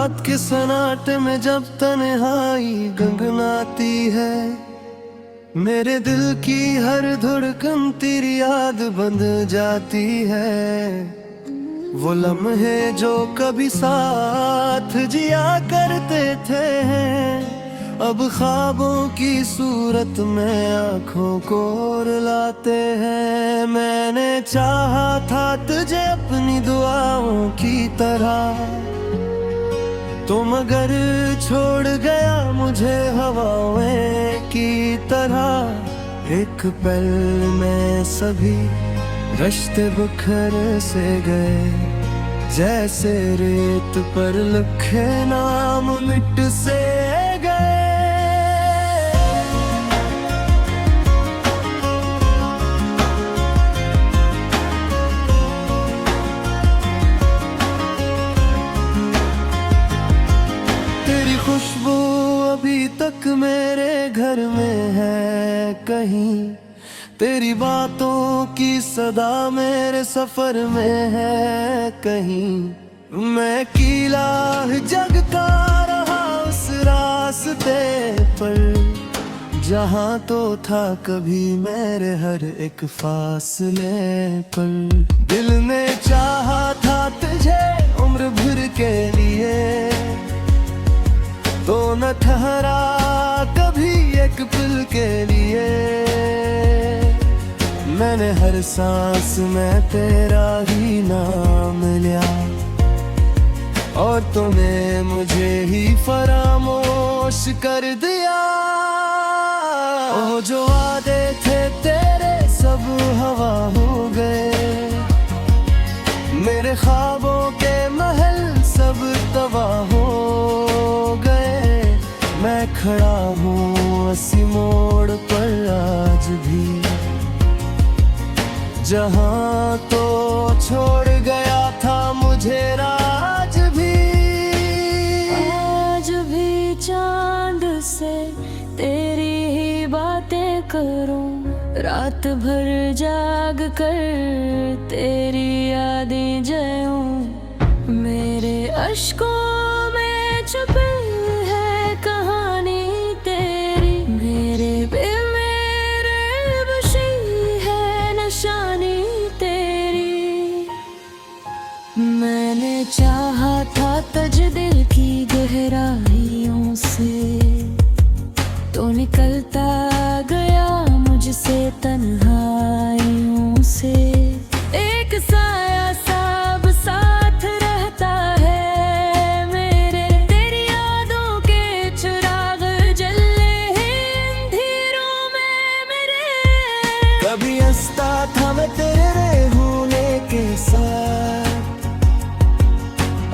रात के सन्नाटे में जब तन्हाई गंगनाती है, मेरे दिल की हर धड़कन तेरी याद बंध जाती है। वो लम्हे जो कभी साथ जिया करते थे, अब ख्वाबों की सूरत में आँखों को रुलाते हैं। मैंने चाहा था तुझे अपनी दुआओं की तरह, तो मगर छोड़ गया मुझे हवाओं की तरह। एक पल में सभी रिश्ते बिखर से गए, जैसे रेत पर लिखे नाम मिट से गए। तेरी खुशबू अभी तक मेरे घर में है कहीं, तेरी बातों की सदा मेरे सफर में है कहीं। मैं अकेला जगता रहा उस रास्ते पर, जहाँ तो था कभी मेरे हर एक फासले पर। दिल ने चाहा था तुझे उम्र भर के लिए, तो न ठहरा कभी एक पल के लिए। मैंने हर सांस में तेरा ही नाम लिया, और तूने मुझे ही फरामोश कर दिया। ओ जो वादे थे तेरे सब हवा हो गए, मेरे ख्वाबों के महल सब तबाह हो गए। मैं खड़ा हूँ उसी मोड़ पर आज भी, जहाँ तो छोड़ गया था मुझे राज भी। आज भी चांद से तेरी ही बातें करूं, रात भर जाग कर तेरी यादें जयूं। मेरे अश्कों में छुपी है कहानी तेरी, मेरे मैंने चाहा था तुझ दिल की गहराइयों से, तो निकलता गया मुझसे तन्हाइयों से। एक साया सब साथ रहता है मेरे, तेरी यादों के चिराग जले हैं अंधेरों में मेरे। कभी हंसता था मैं तेरे होने के साथ,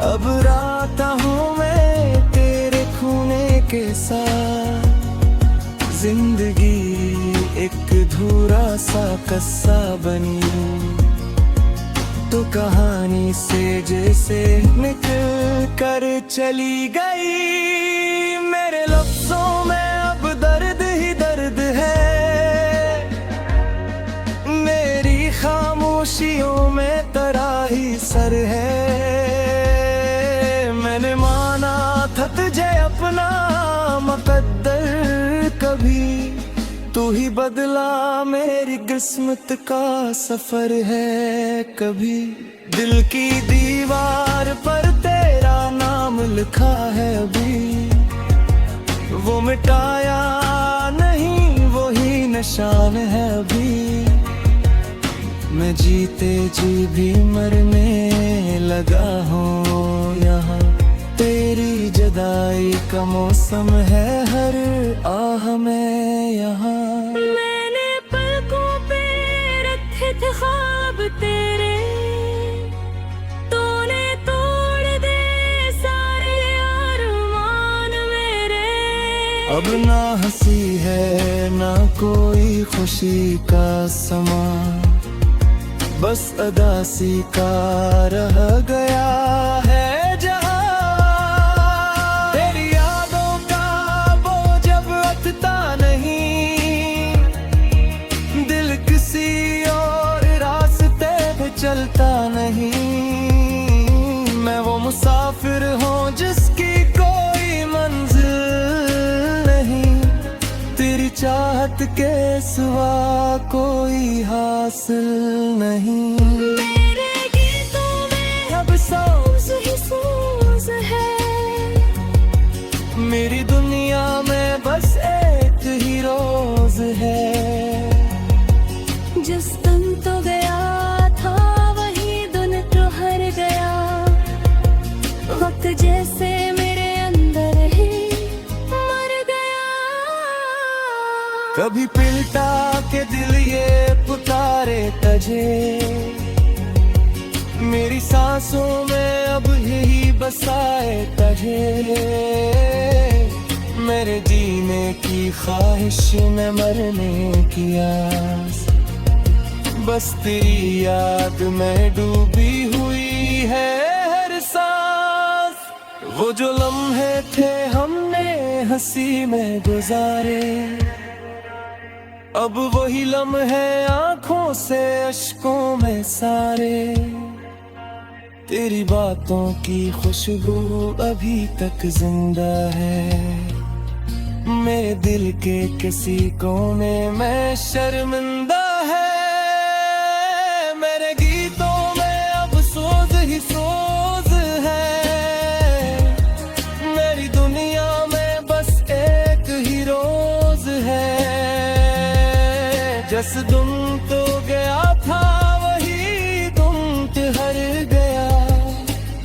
अब रात हूँ मैं तेरे खूने के साथ। जिंदगी एक धूरा सा कस्सा बनी, तो कहानी से जैसे निकल कर चली गई। मेरे लफ्जों में अब दर्द ही दर्द है, मेरी खामोशियों में तराही सर है। मैंने माना था तुझे अपना मुकद्दर कभी, तू ही बदला मेरी किस्मत का सफर है कभी। दिल की दीवार पर तेरा नाम लिखा है अभी, वो मिटाया नहीं वही निशान है अभी। मैं जीते जी भी मरने लगा हूँ यहाँ, तेरी जुदाई का मौसम है हर आह में यहाँ। मैंने पलकों पे रखे थे ख्वाब तेरे, तूने तोड़ दे सारे अरमान मेरे। अब ना हंसी है ना कोई खुशी का समा, बस अदासी का रह गया है जहाँ। तेरी यादों का बोझ अब अटता नहीं, दिल किसी और रास्ते पे चलता नहीं। मैं वो मुसाफिर हूँ जिसकी मोहब्बत के सिवा कोई हासिल नहीं। मेरे गीतों में अब सोज ही सोज है। मेरी दुनिया में बस एक ही रोज है। जिस दिन तो गया था वही दिन तो हर गया। वक्त जैसे मेरे अंदर ही मर गया। कभी पिलटा के दिल ये पुकारे तुझे, मेरी सांसों में अब यही बसाए तुझे। मेरे जीने की ख्वाहिश में मरने की आस, बस तेरी याद में डूबी हुई है हर सांस। वो जो लम्हे थे हमने हंसी में गुजारे, अब वही लम्हे आंखों से अश्कों में सारे। तेरी बातों की खुशबू अभी तक जिंदा है मेरे दिल के किसी कोने में शर्मिंदा है। मेरे गीतों में अब सोज ही सोज है। मेरी दुनिया में बस एक ही रोज है। जिस दिन तो गया था वही दिन ठहर गया।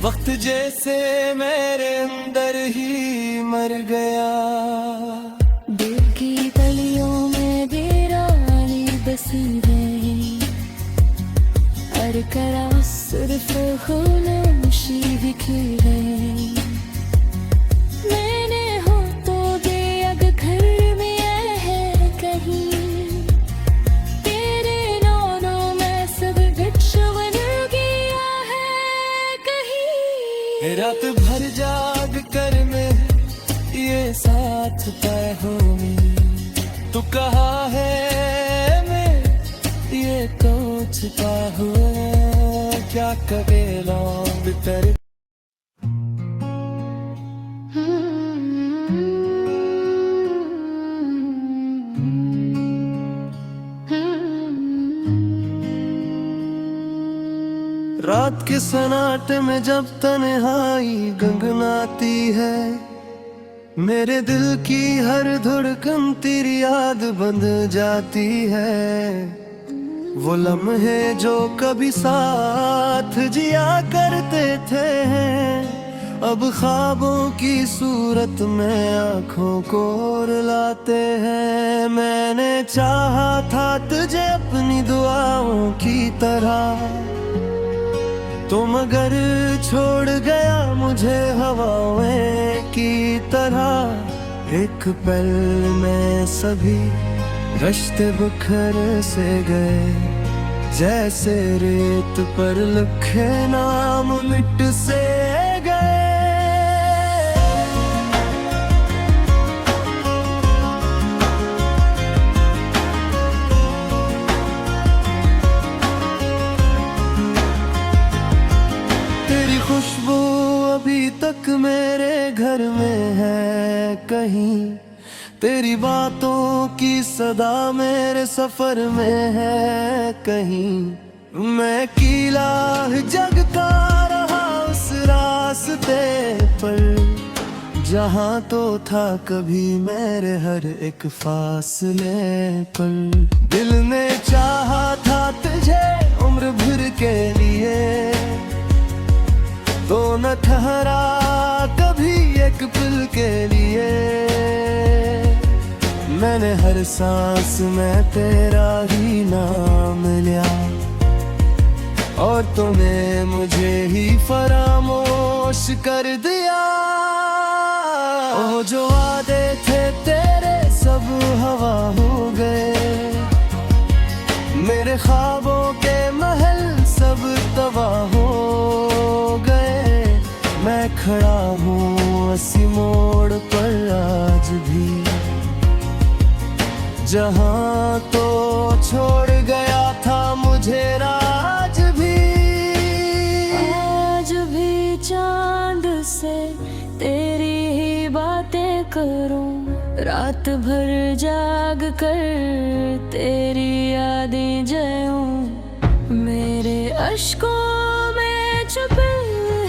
वक्त जैसे मेरे अंदर ही मर गया। दिल की गलियों में वीरानी बसी गई। हर करा सिर्फ खामोशी बिखर गई। मैंने हो तो दे अगर घर में है कहीं। तेरे नौनों में सब बिछड़ गया है कहीं। रात भर जाग कर मैं ये साथ तय होगी। तू कहाँ है मैं ये सोचता हूँ। क्या करे लौंग तेरे। रात के सन्नाटे में जब तन्हाई गंगनाती है, मेरे दिल की हर धड़कन तेरी याद बंध जाती है। वो लम्हे जो कभी साथ जिया करते थे, अब ख्वाबों की सूरत में आंखों को रुलाते हैं। मैंने चाहा था तुझे अपनी दुआओं की तरह, तो मगर छोड़ गया मुझे हवाओं की तरह। एक पल में सभी रिश्ते बिखर से गए, जैसे रेत पर लिखे नाम मिट से गए। तेरी खुशबू अभी तक मेरे घर में है कहीं। तेरी बातों की सदा मेरे सफर में है कहीं। मैं कीला जगता रहा उस रास्ते पर, जहाँ तो था कभी मेरे हर एक फासले पर। दिल ने चाहा था तुझे उम्र भर के लिए, तो न ठहरा कभी एक पल के लिए। मैंने हर सांस में तेरा ही नाम लिया, और तूने मुझे ही फरामोश कर दिया। ओ जो वादे थे तेरे सब हवा हो गए, मेरे ख्वाबों के महल सब तबाह हो गए। मैं खड़ा हूँ इसी मोड़ पर आज भी, जहाँ तो छोड़ गया था मुझे आज भी। आज भी चांद से तेरी ही बातें करूं रात भर जाग कर तेरी यादें जयूं। मेरे अश्कों में छुपी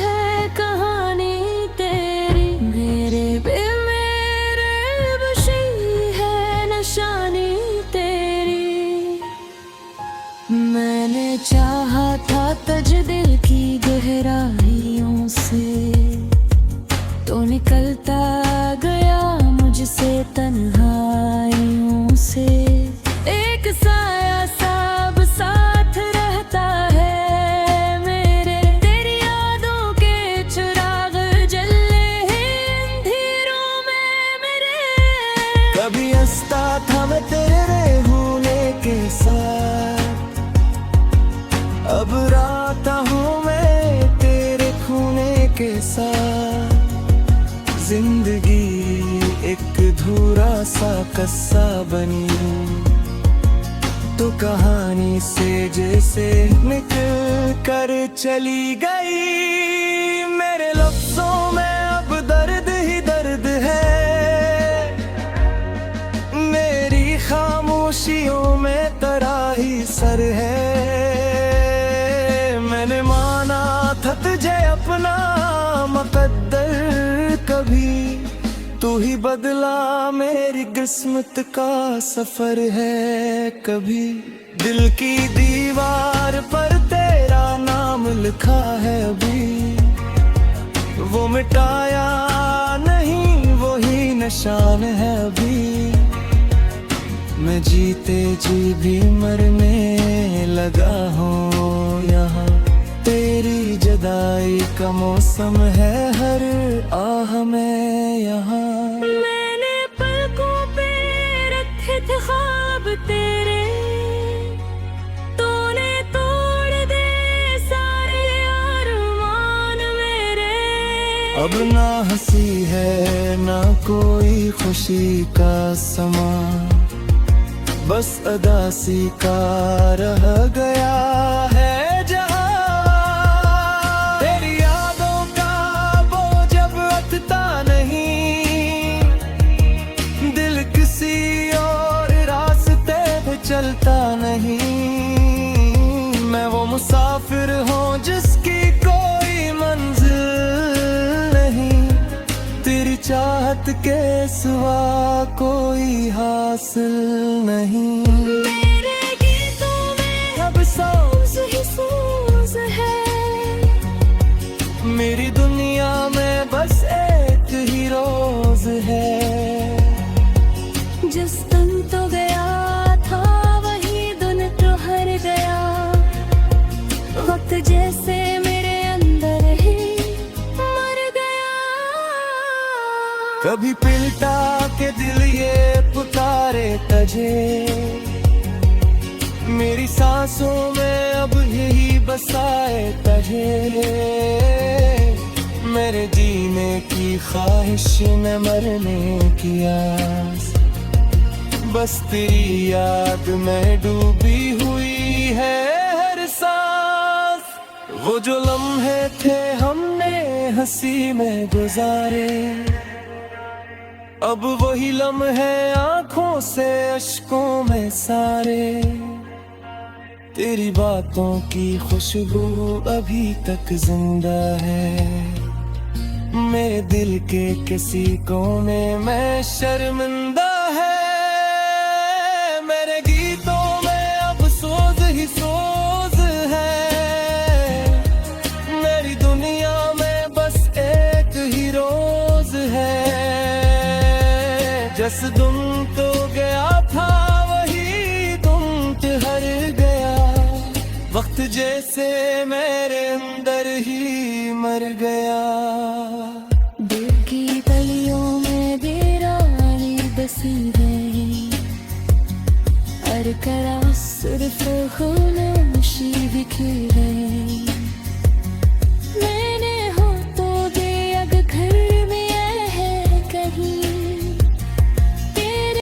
है कहानी तेरी, मेरे मेरे बशी है निशानी तेरी। मैंने चाहा था तज दिल की गहराइयों से, तो निकलता गया मुझसे तन्हाइयों से। एक साया साब साथ रहता है मेरे, तेरी यादों के चिराग जले हैं अंधेरों में मेरे। कभी हंसता था मैं तेरे होने के साथ, अब राता हूँ मैं तेरे खूने के साथ। जिंदगी एक धूरा सा कस्सा बनी, तो कहानी से जैसे निकल कर चली गई। मेरे लफ्जों में अब दर्द ही दर्द है, मेरी खामोशियों में तराही सर है। मैंने माना था तुझे अपना मुकद्दर, कभी तू ही बदला मेरी किस्मत का सफर है। कभी दिल की दीवार पर तेरा नाम लिखा है, अभी वो मिटाया नहीं वही निशान है अभी। मैं जीते जी भी मरने लगा हूँ यहाँ, तेरी जुदाई का मौसम है हर आह में यहाँ। मैंने पलकों पे रखे थे ख्वाब तेरे, तूने तोड़ दे सारे अरमान मेरे। अब ना हंसी है ना कोई खुशी का समा, बस अदासी का रह गया है जहां। तेरी यादों का बोझ अब अटता नहीं, दिल किसी और रास्ते पे चलता नहीं। मैं वो मुसाफिर हूँ जिसकी कोई मंजिल नहीं, तेरी चाहत के सिवा कोई हासिल नहीं। मेरे गीतों में अब सोच ही सोच है, मेरी दुनिया में बस एक ही रोज है। जिस दिन तो गया था वही दिन तो हर गया, वक्त जैसे मेरे अंदर ही मर गया। कभी पिलटा के दिल ये पुकारे तुझे, मेरी सांसों में अब यही बसाए तुझे। मेरे जीने की ख्वाहिश में मरने की आस, बस तेरी याद में डूबी हुई है हर सांस। वो जो लम्हे थे हमने हंसी में गुजारे, अब वही लम्हे आंखों से अश्कों में सारे। तेरी बातों की खुशबू अभी तक जिंदा है, मेरे दिल के किसी कोने में शर्मिंदा है। मेरे गीतों में अब सोज ही सोज है, मेरी दुनिया में बस एक ही रोज है। जस तुम तो गया था वही तुम हर गया, वक्त जैसे मेरे अंदर ही मर गया। दिल की गलियों में वीरानी बसी गई, हर करा सिर्फ खामोशी बिखर गई। मैंने हो तो दिया घर में है कहीं तेरे।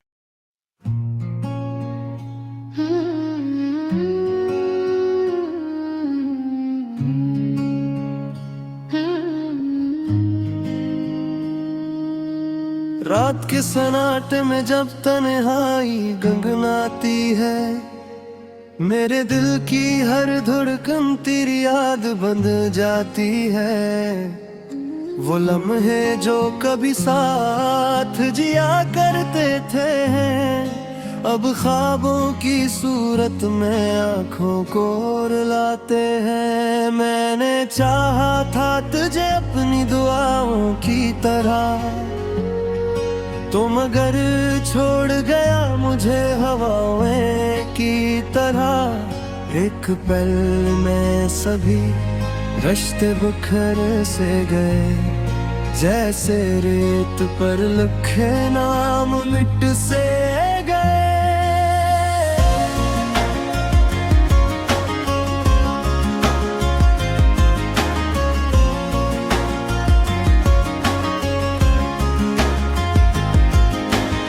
रात के सन्नाटे में जब तन्हाई गंगनाती है, मेरे दिल की हर धड़कन तेरी याद बन जाती है। वो लम्हे जो कभी साथ जिया करते थे अब ख्वाबों की सूरत में आंखों को रुलाते हैं। मैंने चाहा था तुझे अपनी दुआओं की तरह, तो मगर छोड़ गया मुझे हवाओं की तरह। एक पल में सभी रिश्ते बिखर से गए, जैसे रेत पर लिखे नाम मिट से गए।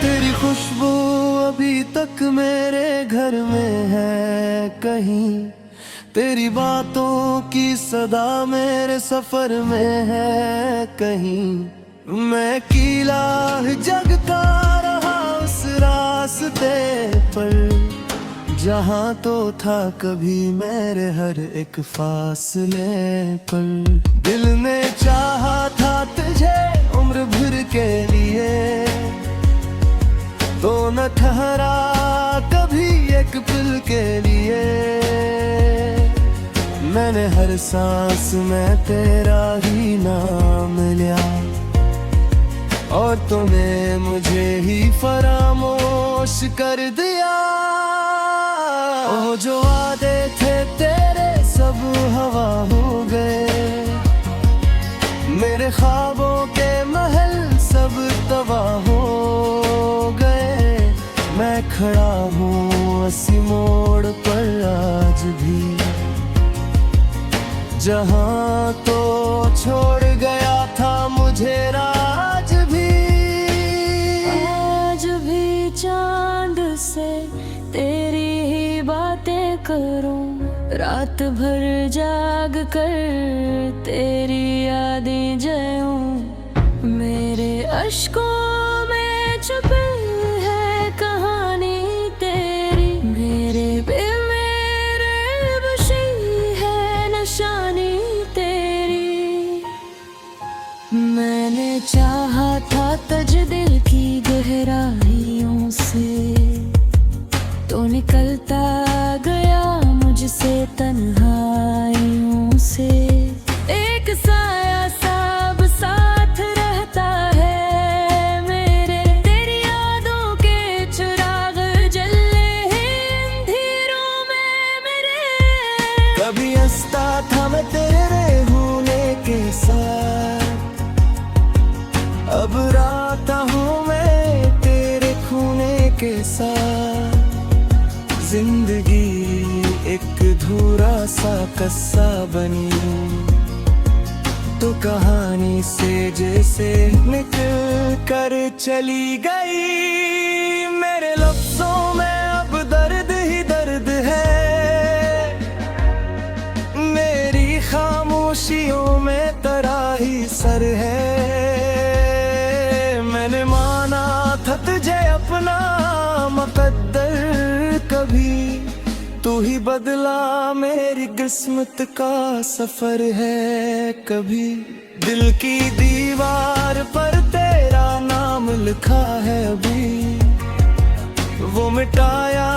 तेरी खुशबू अभी तक मेरे घर में है कहीं, तेरी बातों की सदा मेरे सफर में है कहीं। मैं कीला जगता रहा उस रास्ते पर, जहाँ तो था कभी मेरे हर एक फासले पर। दिल ने चाहा था तुझे उम्र भर के लिए, तो न ठहरा कभी एक पल के लिए। मैंने हर सांस में तेरा ही नाम लिया, और तूने मुझे ही फरामोश कर दिया। ओ जो वादे थे तेरे सब हवा हो गए, मेरे ख्वाबों के महल सब तबाह हो गए। मैं खड़ा हूँ उसी मोड़ पर आज भी, जहाँ तो छोड़ गया था मुझे राज भी। आज भी चांद से तेरी ही बातें करूं, रात भर जाग कर तेरी यादें जयूं। मेरे अश्कों में छुपी है कहानी तेरी, मेरे बेमेरे बशी है निशानी तेरी। मैंने चाहा था तुझ दिल की गहराइयों से, तो निकलता गया मुझसे तन्हाइयों से। एक साया सब साथ रहता है मेरे, तेरी यादों के चिराग जले हैं अंधेरों में मेरे। कभी हंसता था मैं तेरे होने के साथ, अब रात हूँ मैं तेरे खूने के साथ। जिंदगी एक धूरा सा कस्सा बनी, तो कहानी से जैसे निकल कर चली गई। मेरे लफ्जों में अब दर्द ही दर्द है, मेरी खामोशियों में तराही सर है। मैंने माना था तुझे अपना मुकद्दर कभी, तू ही बदला मेरी किस्मत का सफर है कभी। दिल की दीवार पर तेरा नाम लिखा है अभी, वो मिटाया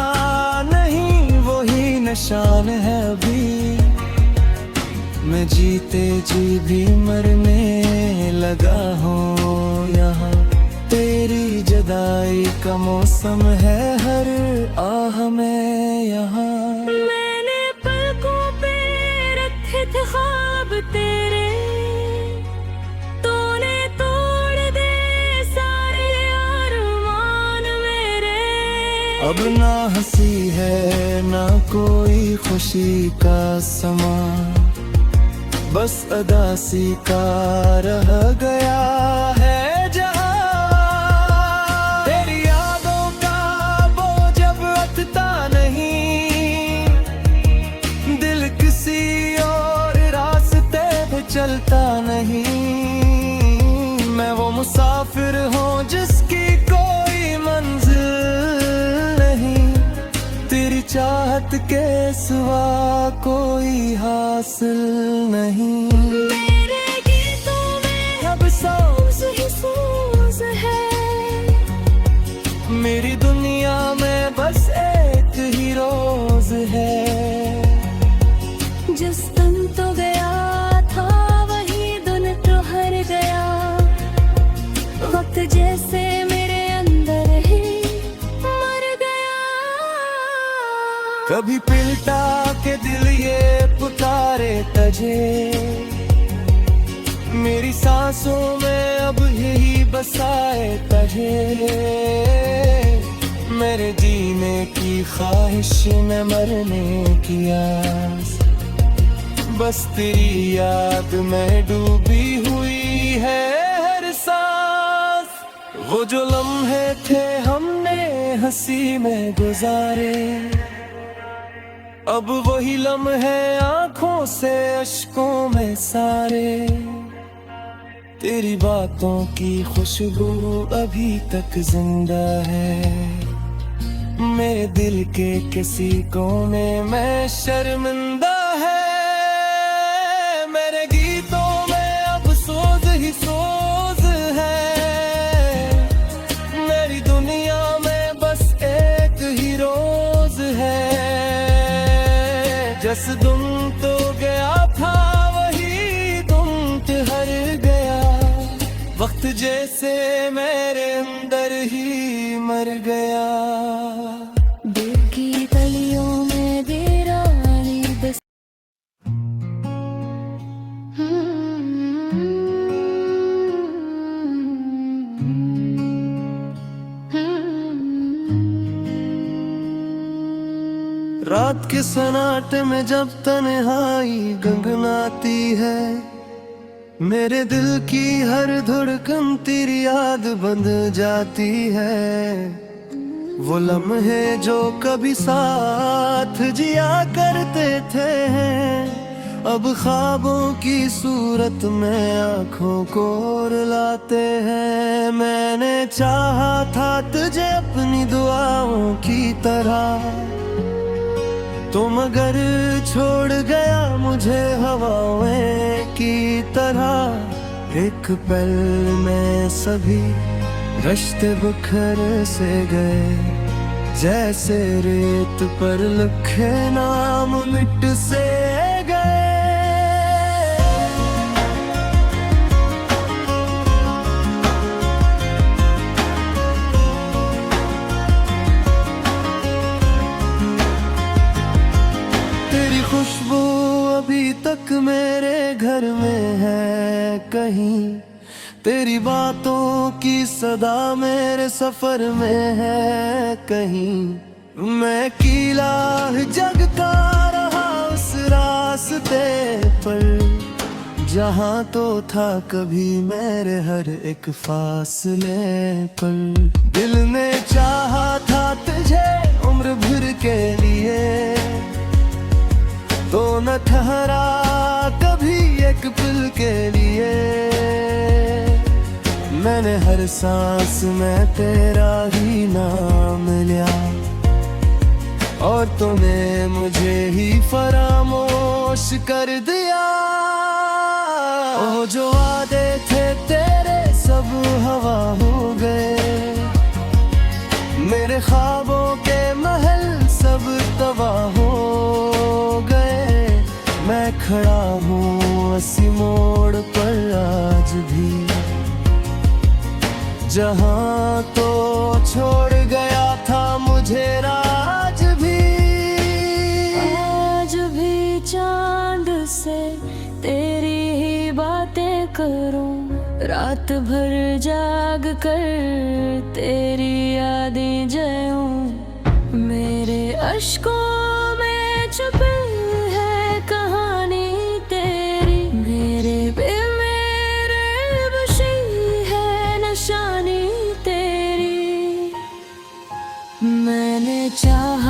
नहीं वही निशान है अभी। मैं जीते जी भी मरने लगा हूँ यहाँ, तेरी जुदाई का मौसम है हर आह में यहाँ। मैंने पलकों पे रखे थे ख्वाब तेरे, तूने तोड़ दे सारे अरमान मेरे। अब ना हंसी है ना कोई खुशी का समा, बस अदासी का रह गया है जहाँ। तेरी यादों का बोझ अब अटता नहीं, दिल किसी और रास्ते पे चलता नहीं। मैं वो मुसाफिर हूँ जिस मोहब्बत के सिवा कोई हासिल नहीं। मेरे गीतों में अब सोज ही सोज है, मेरी दुनिया में बस एक ही रोज है। जिस दिन तो गया था वही दिन तो हर गया, वक्त जैसे मेरे अंदर ही मर गया। कभी पिलटा के दिल ये पुकारे तुझे, मेरी सांसों में अब यही बसाए तुझे। मेरे जीने की ख्वाहिश में मरने की आस, बस तेरी याद में डूबी हुई है हर सांस। वो जो लम्हे थे हमने हंसी में गुजारे, अब वही लम्हे आंखों से अश्कों में सारे। तेरी बातों की खुशबू अभी तक जिंदा है, मेरे दिल के किसी कोने में शर्मिंदा है। मेरे गीतों में अब सोज ही सोज है, मेरी दुनिया में बस एक ही रोज है। जस तुम तो गया था वही तुम हर गया, वक्त जैसे मेरे अंदर ही मर गया। दिल की गलियों में वीरानी बस रात के सन्नाटे में जब तन्हाई गंगनाती है, मेरे दिल की हर धड़कन तेरी याद बंध जाती है। वो लम्हे जो कभी साथ जिया करते थे, अब ख्वाबों की सूरत में आंखों को रुलाते हैं। मैंने चाहा था तुझे अपनी दुआओं की तरह, तो मगर छोड़ गया मुझे हवाओं की तरह। एक पल में सभी रिश्ते बिखर से गए, जैसे रेत पर लिखे नाम मिट से गए। तेरी खुशबू अभी तक मेरे घर में है कहीं, तेरी बातों की सदा मेरे सफर में है कहीं। मैं कीला जगता रहा उस रास्ते पर, जहाँ तो था कभी मेरे हर एक फासले पर। दिल ने चाहा था तुझे उम्र भर के लिए, तो न ठहरा कभी एक पल के लिए। मैंने हर सांस में तेरा ही नाम लिया, और तूने मुझे ही फरामोश कर दिया। ओ जो वादे थे तेरे सब हवा हो गए, मेरे ख्वाबों के महल सब तबाह हो गए। मैं खड़ा हूँ उसी मोड़ पर आज भी, जहाँ तो छोड़ गया था मुझे राज भी। आज भी चांद से तेरी ही बातें करूं, रात भर जाग कर तेरी यादें जयूं। मेरे अश्कों में छुपी है कहानी तेरी, मेरे पे मेरे बशी है निशानी तेरी। मैंने चाहा